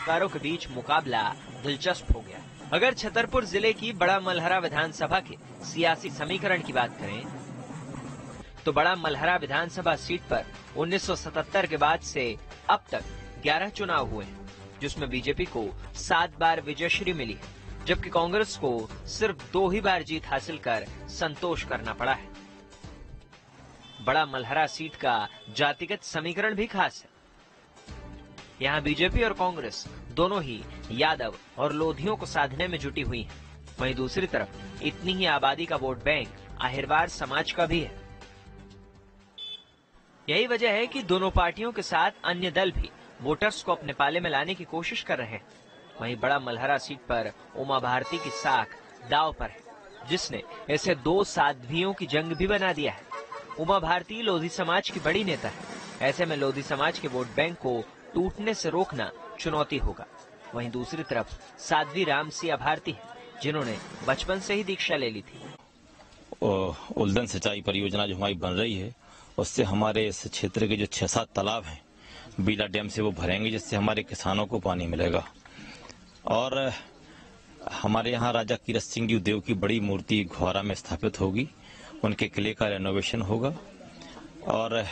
उम्मीदवारों के बीच मुकाबला दिलचस्प हो गया। अगर छतरपुर जिले की बड़ा मलहरा विधानसभा के सियासी समीकरण की बात करें तो बड़ा मलहरा विधानसभा सीट पर 1977 के बाद से अब तक 11 चुनाव हुए हैं, जिसमें बीजेपी को 7 बार विजयश्री मिली है, जबकि कांग्रेस को सिर्फ 2 ही बार जीत हासिल कर संतोष करना पड़ा है। बड़ा मलहरा सीट का जातिगत समीकरण भी खास है। यहाँ बीजेपी और कांग्रेस दोनों ही यादव और लोधियों को साधने में जुटी हुई हैं। वहीं दूसरी तरफ इतनी ही आबादी का वोट बैंक आहिरवार समाज का भी है। यही वजह है कि दोनों पार्टियों के साथ अन्य दल भी वोटर्स को अपने पाले में लाने की कोशिश कर रहे हैं। वहीं बड़ा मलहरा सीट पर उमा भारती की साख दांव पर है, जिसने ऐसे 2 साध्वियों की जंग भी बना दिया है। उमा भारती लोधी समाज की बड़ी नेता है। ऐसे में लोधी समाज के वोट बैंक को टूटने से रोकना चुनौती होगा। वहीं दूसरी तरफ साध्वी रामसिया भारती है, जिन्होंने बचपन से ही दीक्षा ले ली थी। उल्दन सिंचाई परियोजना जो हमारी बन रही है, उससे हमारे इस क्षेत्र के जो 6-7 तालाब हैं बीला डैम से वो भरेंगे, जिससे हमारे किसानों को पानी मिलेगा। और हमारे यहाँ राजा कीरत सिंह जी देव की बड़ी मूर्ति घोरा में स्थापित होगी, उनके किले का रेनोवेशन होगा। और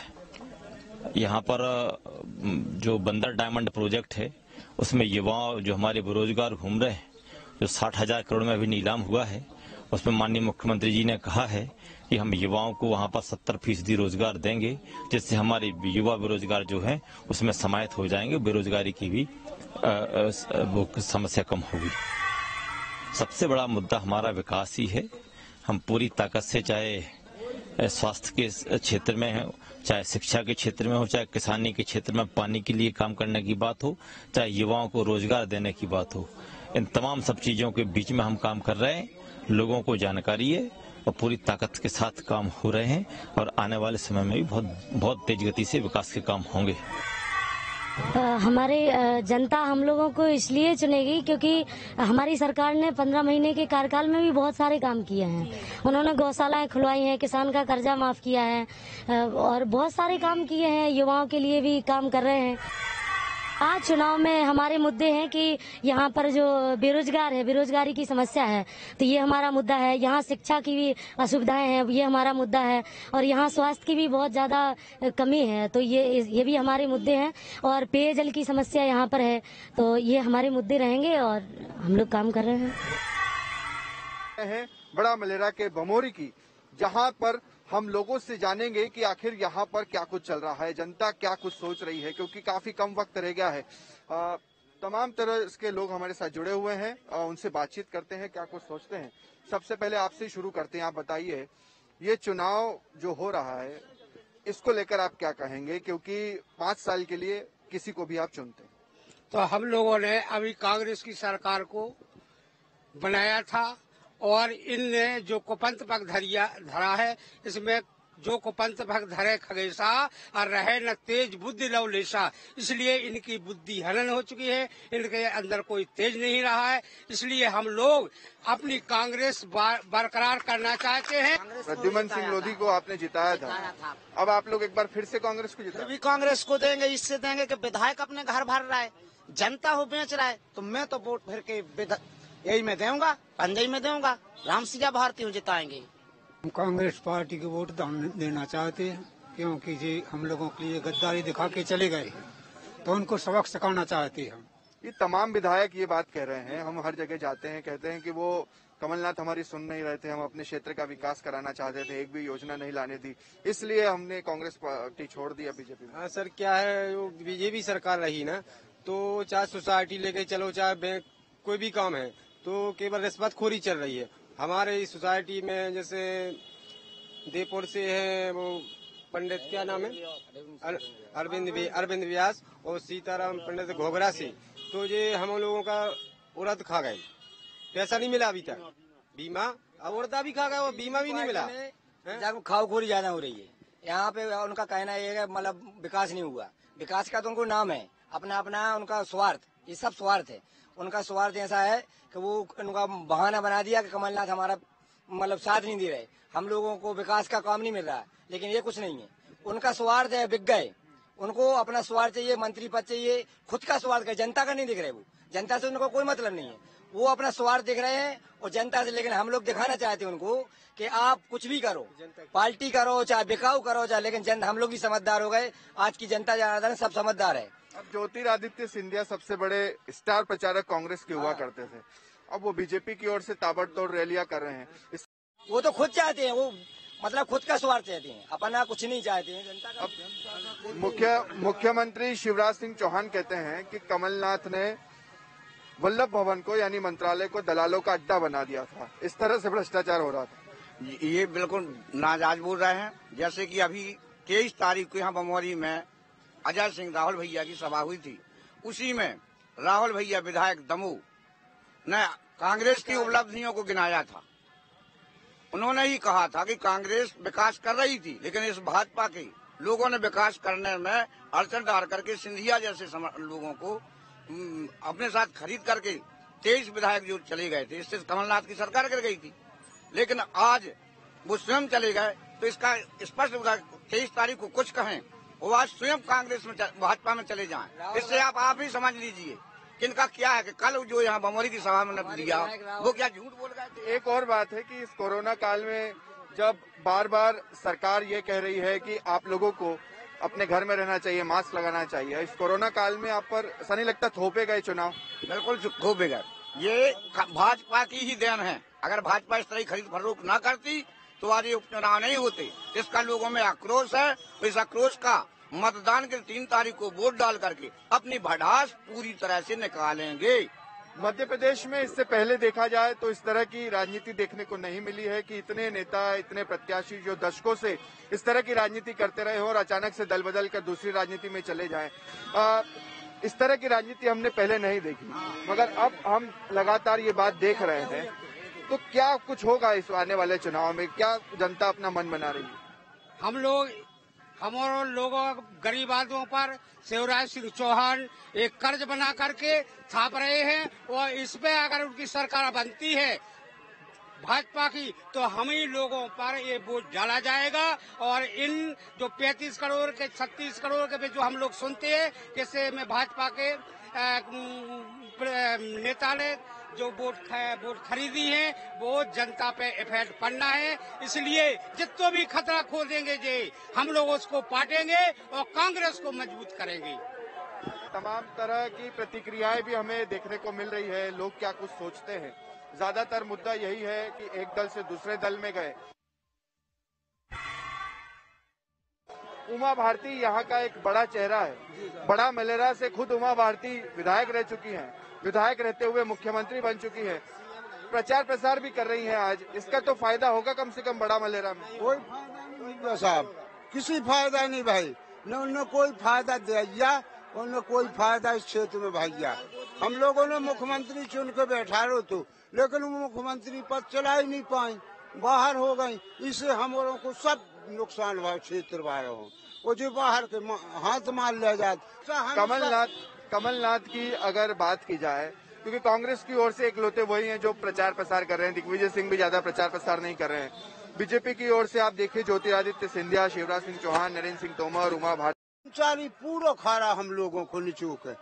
यहाँ पर जो बंदर डायमंड प्रोजेक्ट है, उसमें युवाओं जो हमारे बेरोजगार घूम रहे हैं, जो 60,000 करोड़ में अभी नीलाम हुआ है, उसमें माननीय मुख्यमंत्री जी ने कहा है कि हम युवाओं को वहाँ पर 70% रोजगार देंगे, जिससे हमारे युवा बेरोजगार जो हैं उसमें समाहित हो जाएंगे, बेरोजगारी की भी वो समस्या कम होगी। सबसे बड़ा मुद्दा हमारा विकास ही है। हम पूरी ताकत से, चाहे स्वास्थ्य के क्षेत्र में हो, चाहे शिक्षा के क्षेत्र में हो, चाहे किसानी के क्षेत्र में पानी के लिए काम करने की बात हो, चाहे युवाओं को रोजगार देने की बात हो, इन तमाम सब चीजों के बीच में हम काम कर रहे हैं। लोगों को जानकारी है और पूरी ताकत के साथ काम हो रहे हैं और आने वाले समय में भी बहुत तेज गति से विकास के काम होंगे। हमारे जनता हम लोगों को इसलिए चुनेगी क्योंकि हमारी सरकार ने 15 महीने के कार्यकाल में भी बहुत सारे काम किए हैं। उन्होंने गौशालाएं खुलवाई हैं, किसान का कर्जा माफ किया है और बहुत सारे काम किए हैं, युवाओं के लिए भी काम कर रहे हैं। आज चुनाव में हमारे मुद्दे हैं कि यहाँ पर जो बेरोजगार है, बेरोजगारी की समस्या है, तो ये हमारा मुद्दा है। यहाँ शिक्षा की भी असुविधाएं हैं, ये हमारा मुद्दा है। और यहाँ स्वास्थ्य की भी बहुत ज्यादा कमी है, तो ये भी हमारे मुद्दे हैं। और पेयजल की समस्या यहाँ पर है, तो ये हमारे मुद्दे रहेंगे और हम लोग काम कर रहे हैं। बड़ा मलहरा के बमोरी की, जहाँ पर हम लोगों से जानेंगे कि आखिर यहाँ पर क्या कुछ चल रहा है, जनता क्या कुछ सोच रही है, क्योंकि काफी कम वक्त रह गया है। तमाम तरह के लोग हमारे साथ जुड़े हुए हैं, उनसे बातचीत करते हैं, क्या कुछ सोचते हैं। सबसे पहले आपसे शुरू करते हैं। आप बताइए, ये चुनाव जो हो रहा है, इसको लेकर आप क्या कहेंगे, क्योंकि 5 साल के लिए किसी को भी आप चुनते हैं। तो हम लोगों ने अभी कांग्रेस की सरकार को बनाया था और इनने जो कुपंथ पग धरा है, इसमें जो कुपंथ पग धरे खगेशा और रहे न तेज बुद्धि लवलेशा, इसलिए इनकी बुद्धि हनन हो चुकी है, इनके अंदर कोई तेज नहीं रहा है। इसलिए हम लोग अपनी कांग्रेस बरकरार करना चाहते हैं। प्रद्युमन सिंह लोधी को आपने जिताया था, अब आप लोग एक बार फिर से कांग्रेस को जिताएं। भी कांग्रेस को देंगे, इससे देंगे कि विधायक अपने घर भर रहा है, जनता हो बेच रहा है, तो मैं तो वोट फिर के यही में दूंगा, पंजई में दूंगा, रामसिया भारती हूँ, जिताएंगे। हम कांग्रेस पार्टी को वोट देना चाहते हैं, क्योंकि जी हम लोगों के लिए गद्दारी दिखा के चले गए, तो उनको सबक सिखाना चाहते हैं। ये तमाम विधायक ये बात कह रहे हैं, हम हर जगह जाते हैं, कहते हैं कि वो कमलनाथ हमारी सुन नहीं रहे थे, हम अपने क्षेत्र का विकास कराना चाहते थे, एक भी योजना नहीं लाने दी, इसलिए हमने कांग्रेस पार्टी छोड़ दिया बीजेपी में। हाँ सर, क्या है, बीजेपी सरकार रही ना, तो चाहे सोसाइटी लेके चलो, चाहे बैंक, कोई भी काम है, तो केवल रिश्वतखोरी चल रही है। हमारे इस सोसाइटी में जैसे देवपुर से है वो पंडित, क्या नाम है, अरविंद व्यास, और सीताराम पंडित घोघरा से, तो ये हम लोगों का उड़द खा गए, पैसा नहीं मिला अभी तक। बीमा अब उड़दा भी खा गए, वो बीमा भी नहीं मिला। खाओखोरी ज्यादा हो रही है यहाँ पे। उनका कहना है मतलब विकास नहीं हुआ, विकास का तो उनको नाम है, अपना अपना उनका स्वार्थ, ये सब स्वार्थ है। उनका स्वार्थ ऐसा है कि वो उनका बहाना बना दिया कि कमलनाथ हमारा मतलब साथ नहीं दे रहे, हम लोगों को विकास का काम नहीं मिल रहा, लेकिन ये कुछ नहीं है, उनका स्वार्थ है, बिक गए, उनको अपना स्वार्थ चाहिए, मंत्री पद चाहिए, खुद का स्वार्थ का, जनता का नहीं दिख रहे। वो जनता से उनको कोई मतलब नहीं है, वो अपना स्वार्थ दिख रहे हैं और जनता से। लेकिन हम लोग दिखाना चाहते हैं उनको कि आप कुछ भी करो, पार्टी करो, चाहे बिकाऊ करो, चाहे, लेकिन हम लोग भी समझदार हो गए। आज की जनता ज्यादा सब समझदार है। अब ज्योतिरादित्य सिंधिया सबसे बड़े स्टार प्रचारक कांग्रेस के हुआ करते थे, अब वो बीजेपी की ओर से ताबड़तोड़ रैलियां कर रहे हैं। वो तो खुद चाहते हैं, वो मतलब खुद का स्वार्थ चाहते हैं, अपना कुछ नहीं चाहते हैं। जनता का मुख्यमंत्री शिवराज सिंह चौहान कहते हैं कि कमलनाथ ने वल्लभ भवन को यानी मंत्रालय को दलालों का अड्डा बना दिया था, इस तरह से भ्रष्टाचार हो रहा था। ये बिल्कुल नाजायज बोल रहे हैं। जैसे कि अभी 23 तारीख को यहाँ बमौरी में अजय सिंह राहुल भैया की सभा हुई थी, उसी में राहुल भैया विधायक दमोह ने कांग्रेस की उपलब्धियों को गिनाया था। उन्होंने ही कहा था कि कांग्रेस विकास कर रही थी, लेकिन इस भाजपा के लोगों ने विकास करने में अड़चन डाल करके सिंधिया जैसे लोगों को अपने साथ खरीद करके 23 विधायक जो चले गए थे, इससे कमलनाथ की सरकार गिर गई थी। लेकिन आज वो स्वयं चले गए, तो इसका स्पष्ट 23 तारीख को कुछ कहें, वो आज स्वयं कांग्रेस में भाजपा में चले जाएं। इससे आप ही समझ लीजिए कि इनका क्या है कि कल जो यहाँ बमौरी की सभा में दिया वो क्या झूठ बोल गए थे। एक और बात है कि इस कोरोना काल में जब बार बार सरकार ये कह रही है कि आप लोगों को अपने घर में रहना चाहिए, मास्क लगाना चाहिए, इस कोरोना काल में आप पर ऐसा नहीं लगता थोपे गए चुनाव? बिल्कुल थोपे गए, ये भाजपा की ही देन है। अगर भाजपा इस तरह खरीद फरोख्त न करती तो आज ये उपचुनाव नहीं होते। इसका लोगों में आक्रोश है, तो इस आक्रोश का मतदान के 3 तारीख को वोट डाल करके अपनी भड़ास पूरी तरह से निकालेंगे। मध्य प्रदेश में इससे पहले देखा जाए तो इस तरह की राजनीति देखने को नहीं मिली है कि इतने नेता, इतने प्रत्याशी जो दशकों से इस तरह की राजनीति करते रहे हो और अचानक से दल बदल कर दूसरी राजनीति में चले जाएं। इस तरह की राजनीति हमने पहले नहीं देखी, मगर अब हम लगातार ये बात देख रहे हैं। तो क्या कुछ होगा इस आने वाले चुनाव में? क्या जनता अपना मन बना रही है? हमारे लोगों गरीब आदमियों पर शिवराज सिंह चौहान एक कर्ज बना करके थाप रहे हैं, और इसमें अगर उनकी सरकार बनती है भाजपा की तो हम ही लोगों पर ये बोझ डाला जाएगा। और इन जो 35 करोड़ के 36 करोड़ के जो हम लोग सुनते हैं किससे में भाजपा के नेता ने जो वोट खरीदी है वो जनता पे इफेक्ट पड़ना है। इसलिए जितना भी खतरा खोदेंगे जे हम लोग उसको पाटेंगे और कांग्रेस को मजबूत करेंगे। तमाम तरह की प्रतिक्रियाएं भी हमें देखने को मिल रही है, लोग क्या कुछ सोचते हैं। ज्यादातर मुद्दा यही है कि एक दल से दूसरे दल में गए। उमा भारती यहाँ का एक बड़ा चेहरा है। बड़ा मलेरा से खुद उमा भारती विधायक रह चुकी हैं, विधायक रहते हुए मुख्यमंत्री बन चुकी है, प्रचार प्रसार भी कर रही हैं। आज इसका तो फायदा होगा कम से कम बड़ा मलेरा में? कोई फायदा नहीं साहब, किसी फायदा नहीं भाई, न उन्हें कोई फायदा दिया, उन्हें कोई फायदा इस क्षेत्र में भैया। हम लोगों ने मुख्यमंत्री चुन के बैठा रहो तो, लेकिन वो मुख्यमंत्री पद चला ही नहीं पाई, बाहर हो गई। इससे हम लोगों को सब नुकसान हुआ क्षेत्र वालों को, वो जो बाहर के हाथ मार ले जाते। कमलनाथ की अगर बात की जाए, क्योंकि कांग्रेस की ओर से एकलौते वही हैं जो प्रचार प्रसार कर रहे हैं, दिग्विजय सिंह भी ज्यादा प्रचार प्रसार नहीं कर रहे हैं। बीजेपी की ओर से आप देखिए ज्योतिरादित्य सिंधिया, शिवराज सिंह चौहान, नरेंद्र सिंह तोमर, उमा भारती, पूरा खारा हम लोगों को निचोक है।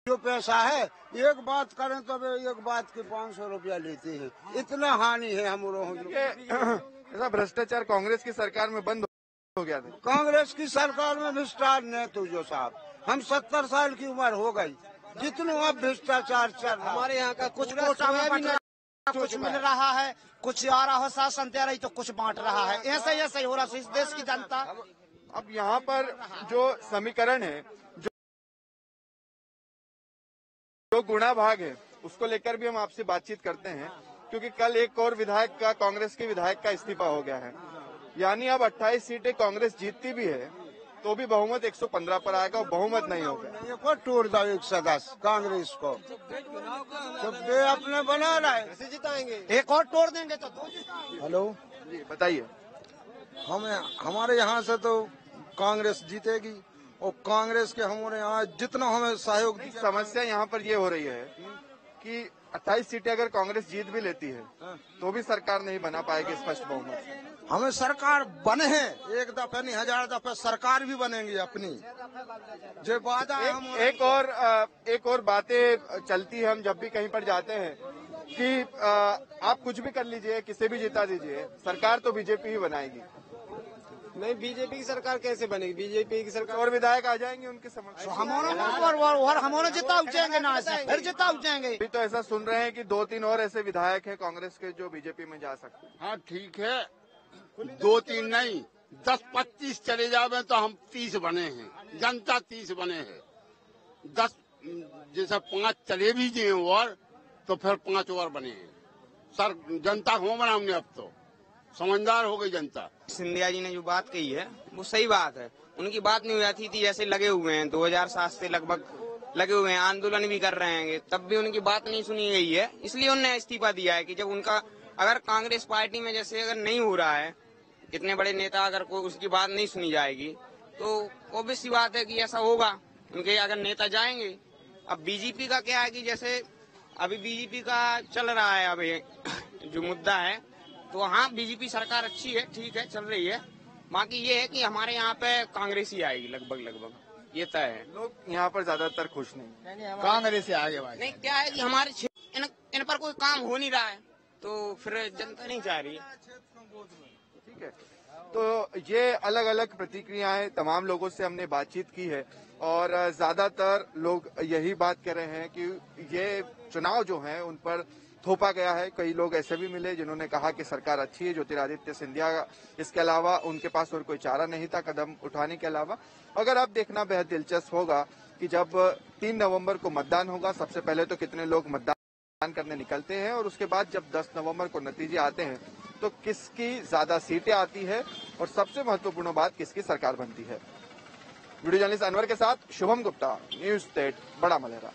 जो पैसा है एक बात करें तो एक बात के 500 रुपया लेते हैं, इतना हानि है हम लोगों। ऐसा भ्रष्टाचार कांग्रेस की सरकार में बंद हो गया था। कांग्रेस की सरकार में भ्रष्टाचार नहीं तो जो साहब, हम 70 साल की उम्र हो गई, जितने अब भ्रष्टाचार चल रहा। हमारे यहाँ का कुछ कुछ मिल रहा है, कुछ आ रहा हो शासन दे रही तो कुछ बांट रहा है, ऐसे ही हो रहा है इस देश की जनता। अब यहाँ पर जो समीकरण है, जो गुणा भाग है, उसको लेकर भी हम आपसे बातचीत करते हैं, क्योंकि कल एक और विधायक का, कांग्रेस के विधायक का इस्तीफा हो गया है। यानी अब 28 सीटें कांग्रेस जीतती भी है तो भी बहुमत 115 पर आएगा और बहुमत नहीं होगा। तोड़ दो 110 कांग्रेस को, तो वे अपने बना रहे, जिताएंगे, एक और तोड़ देंगे तो। हेलो जी बताइए। हमारे यहाँ से तो कांग्रेस जीतेगी, और कांग्रेस के हमारे यहाँ जितना हमें सहयोग। समस्या यहाँ पर ये हो रही है कि 28 सीटें अगर कांग्रेस जीत भी लेती है तो भी सरकार नहीं बना पाएगी स्पष्ट बहुमत। हमें सरकार बने हैं, एक दफे नहीं 1000 दफे सरकार भी बनेंगी अपनी, जो वादा एक और बातें चलती है हम जब भी कहीं पर जाते हैं कि आप कुछ भी कर लीजिए, किसे भी जिता दीजिए, सरकार तो बीजेपी ही बनाएगी। नहीं, बीजेपी की सरकार कैसे बनेगी? बीजेपी की सरकार और विधायक आ जाएंगे उनके समक्ष, हम जिता उठेंगे ना, फिर जिता उठेंगे। अभी तो ऐसा सुन रहे हैं कि 2-3 और ऐसे विधायक हैं कांग्रेस के जो बीजेपी में जा सकते हैं। हाँ ठीक है, 2-3 नहीं 10-25 चले जावे तो हम 30 बने हैं, जनता 30 बने हैं। 10 जैसा 5 चले भी जाए और तो फिर 5 और बने हैं। सर जनता हो बना हमने, अब तो समझदार हो गई जनता। सिंधिया जी ने जो बात कही है वो सही बात है, उनकी बात नहीं हो जाती थी, जैसे लगे हुए हैं 2007 से लगभग लगे हुए हैं, आंदोलन भी कर रहे हैं, तब भी उनकी बात नहीं सुनी गई है, इसलिए उन्होंने इस्तीफा दिया है कि जब उनका अगर कांग्रेस पार्टी में जैसे अगर नहीं हो रहा है, इतने बड़े नेता अगर कोई उसकी बात नहीं सुनी जाएगी तो ऑब्वियस सी बात है कि ऐसा होगा, उनके अगर नेता जाएंगे। अब बीजेपी का क्या है कि जैसे अभी बीजेपी का चल रहा है अभी जो मुद्दा है, तो हाँ बीजेपी सरकार अच्छी है, ठीक है, चल रही है, बाकी ये है कि हमारे यहाँ पे कांग्रेस ही आएगी लगभग, ये तय है। लोग यहाँ पर ज्यादातर खुश नहीं, कांग्रेस से आगे भाई। नहीं, क्या है कि हमारे इन पर कोई काम हो नहीं रहा है, तो फिर जनता नहीं चाह रही है। ठीक है, तो ये अलग अलग प्रतिक्रियाएं तमाम लोगों से हमने बातचीत की है और ज्यादातर लोग यही बात कर रहे हैं कि ये चुनाव जो है उन पर थोपा गया है। कई लोग ऐसे भी मिले जिन्होंने कहा कि सरकार अच्छी है, ज्योतिरादित्य सिंधिया, इसके अलावा उनके पास और कोई चारा नहीं था कदम उठाने के अलावा। अगर अब देखना बेहद दिलचस्प होगा कि जब 3 नवंबर को मतदान होगा, सबसे पहले तो कितने लोग मतदान करने निकलते हैं और उसके बाद जब 10 नवंबर को नतीजे आते हैं तो किसकी ज्यादा सीटें आती है और सबसे महत्वपूर्ण बात किसकी सरकार बनती है। वीडियो जर्नलिस्ट अनवर के साथ शुभम गुप्ता, न्यूज़ 8 बड़ा मलहरा।